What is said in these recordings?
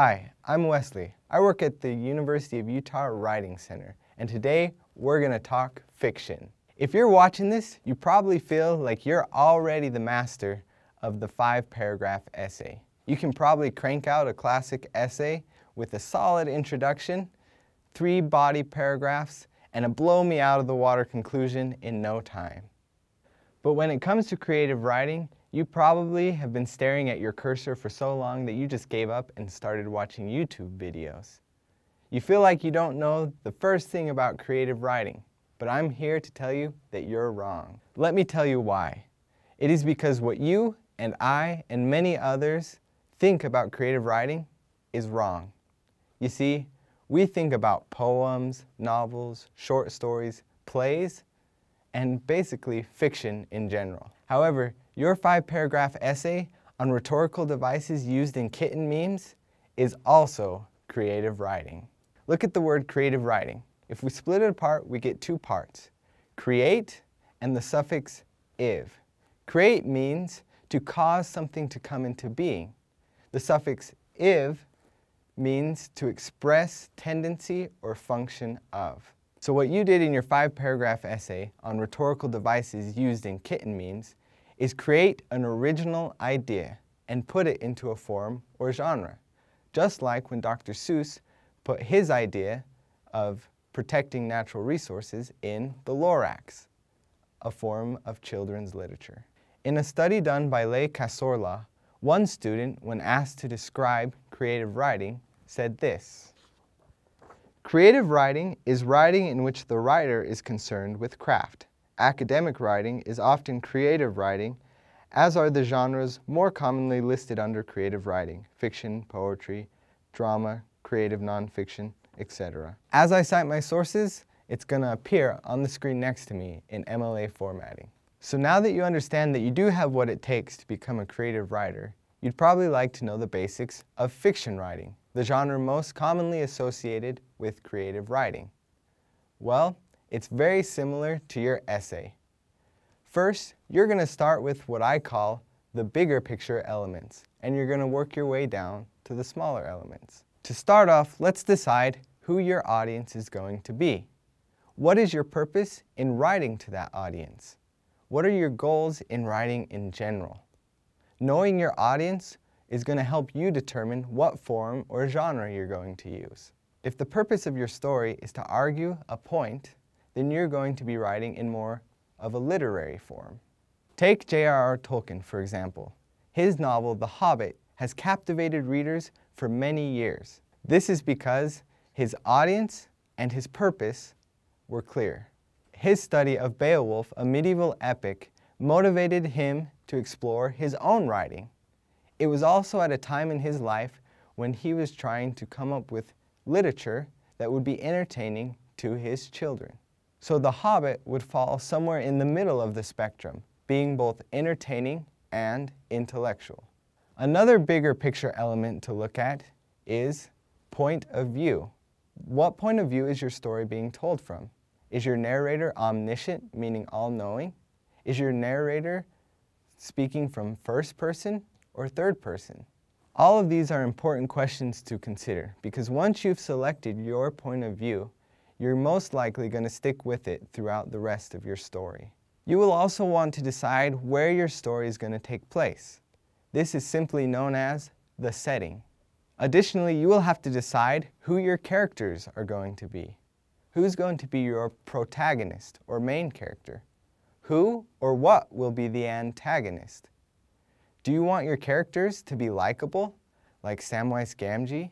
Hi, I'm Wesley. I work at the University of Utah Writing Center, and today we're going to talk fiction. If you're watching this, you probably feel like you're already the master of the 5-paragraph essay. You can probably crank out a classic essay with a solid introduction, 3 body paragraphs, and a blow-me-out-of-the-water conclusion in no time. But when it comes to creative writing, you probably have been staring at your cursor for so long that you just gave up and started watching YouTube videos. You feel like you don't know the first thing about creative writing, but I'm here to tell you that you're wrong. Let me tell you why. It is because what you and I and many others think about creative writing is wrong. You see, we think about poems, novels, short stories, plays, and basically fiction in general. However, your 5-paragraph essay on rhetorical devices used in kitten memes is also creative writing. Look at the word creative writing. If we split it apart, we get 2 parts: create and the suffix iv. Create means to cause something to come into being. The suffix iv means to express tendency or function of. So what you did in your 5-paragraph essay on rhetorical devices used in kitten memes is create an original idea and put it into a form or genre, just like when Dr. Seuss put his idea of protecting natural resources in the Lorax, a form of children's literature. In a study done by Leigh Casorla, one student, when asked to describe creative writing, said this: "Creative writing is writing in which the writer is concerned with craft. Academic writing is often creative writing, as are the genres more commonly listed under creative writing: fiction, poetry, drama, creative nonfiction, etc." As I cite my sources, it's going to appear on the screen next to me in MLA formatting. So now that you understand that you do have what it takes to become a creative writer, you'd probably like to know the basics of fiction writing, the genre most commonly associated with creative writing. Well, it's very similar to your essay. First, you're going to start with what I call the bigger picture elements, and you're going to work your way down to the smaller elements. To start off, let's decide who your audience is going to be. What is your purpose in writing to that audience? What are your goals in writing in general? Knowing your audience is going to help you determine what form or genre you're going to use. If the purpose of your story is to argue a point, then you're going to be writing in more of a literary form. Take J.R.R. Tolkien, for example. His novel, The Hobbit, has captivated readers for many years. This is because his audience and his purpose were clear. His study of Beowulf, a medieval epic, motivated him to explore his own writing. It was also at a time in his life when he was trying to come up with literature that would be entertaining to his children. So The Hobbit would fall somewhere in the middle of the spectrum, being both entertaining and intellectual. Another bigger picture element to look at is point of view. What point of view is your story being told from? Is your narrator omniscient, meaning all-knowing? Is your narrator speaking from first person or third person? All of these are important questions to consider, because once you've selected your point of view, you're most likely going to stick with it throughout the rest of your story. You will also want to decide where your story is going to take place. This is simply known as the setting. Additionally, you will have to decide who your characters are going to be. Who's going to be your protagonist or main character? Who or what will be the antagonist? Do you want your characters to be likable, like Samwise Gamgee,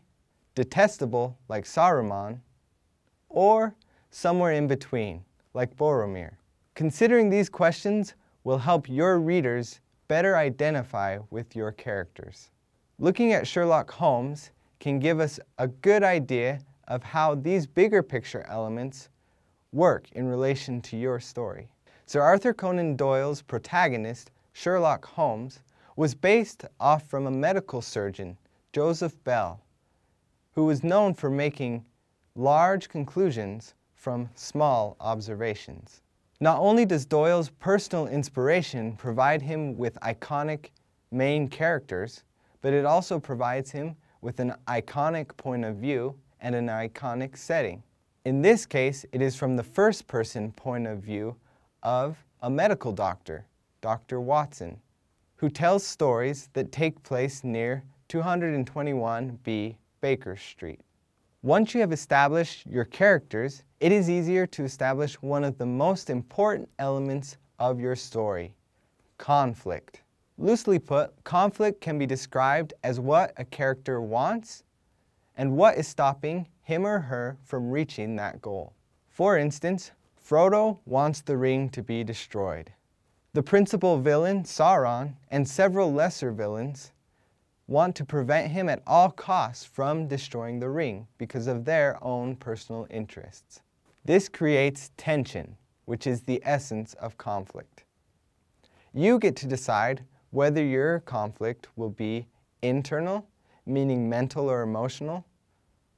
detestable, like Saruman, or somewhere in between, like Boromir? Considering these questions will help your readers better identify with your characters. Looking at Sherlock Holmes can give us a good idea of how these bigger picture elements work in relation to your story. Sir Arthur Conan Doyle's protagonist, Sherlock Holmes, was based off from a medical surgeon, Joseph Bell, who was known for making large conclusions from small observations. Not only does Doyle's personal inspiration provide him with iconic main characters, but it also provides him with an iconic point of view and an iconic setting. In this case, it is from the first-person point of view of a medical doctor, Dr. Watson, who tells stories that take place near 221B Baker Street. Once you have established your characters, it is easier to establish one of the most important elements of your story, conflict. Loosely put, conflict can be described as what a character wants and what is stopping him or her from reaching that goal. For instance, Frodo wants the ring to be destroyed. The principal villain, Sauron, and several lesser villains want to prevent him at all costs from destroying the ring because of their own personal interests. This creates tension, which is the essence of conflict. You get to decide whether your conflict will be internal, meaning mental or emotional,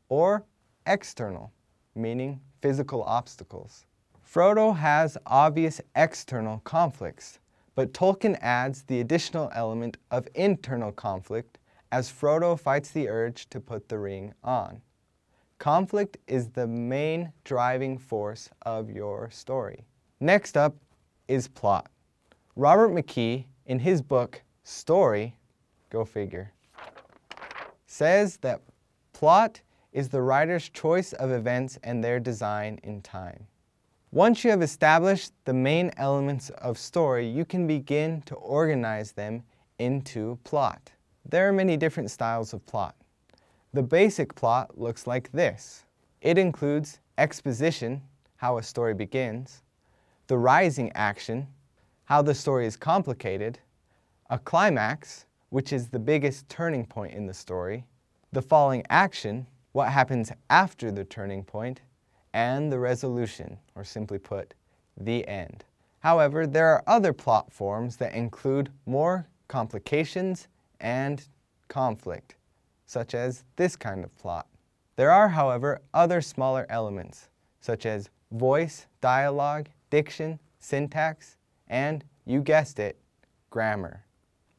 or external, meaning physical obstacles. Frodo has obvious external conflicts, but Tolkien adds the additional element of internal conflict as Frodo fights the urge to put the ring on. Conflict is the main driving force of your story. Next up is plot. Robert McKee, in his book, Story, go figure, says that plot is the writer's choice of events and their design in time. Once you have established the main elements of story, you can begin to organize them into plot. There are many different styles of plot. The basic plot looks like this. It includes exposition, how a story begins, the rising action, how the story is complicated, a climax, which is the biggest turning point in the story, the falling action, what happens after the turning point, and the resolution, or simply put, the end. However, there are other plot forms that include more complications and conflict, such as this kind of plot. There are, however, other smaller elements, such as voice, dialogue, diction, syntax, and, you guessed it, grammar.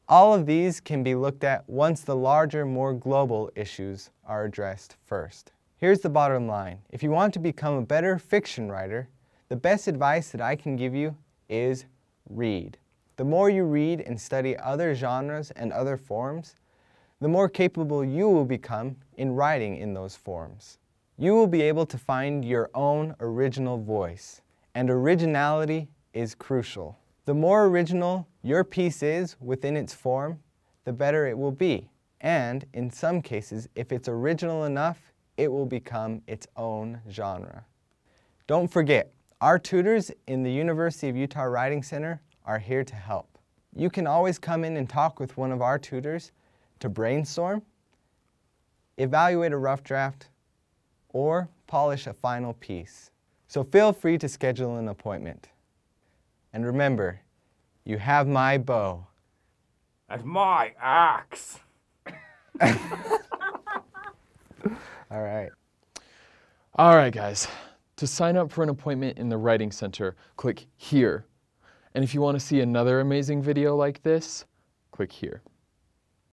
All of these can be looked at once the larger, more global issues are addressed first. Here's the bottom line. If you want to become a better fiction writer, the best advice that I can give you is read. The more you read and study other genres and other forms, the more capable you will become in writing in those forms. You will be able to find your own original voice, and originality is crucial. The more original your piece is within its form, the better it will be. And in some cases, if it's original enough, it will become its own genre. Don't forget, our tutors in the University of Utah Writing Center are here to help. You can always come in and talk with one of our tutors to brainstorm, evaluate a rough draft, or polish a final piece. So feel free to schedule an appointment. And remember, you have my bow. And my axe. All right. All right, guys. To sign up for an appointment in the Writing Center, click here. And if you want to see another amazing video like this, click here.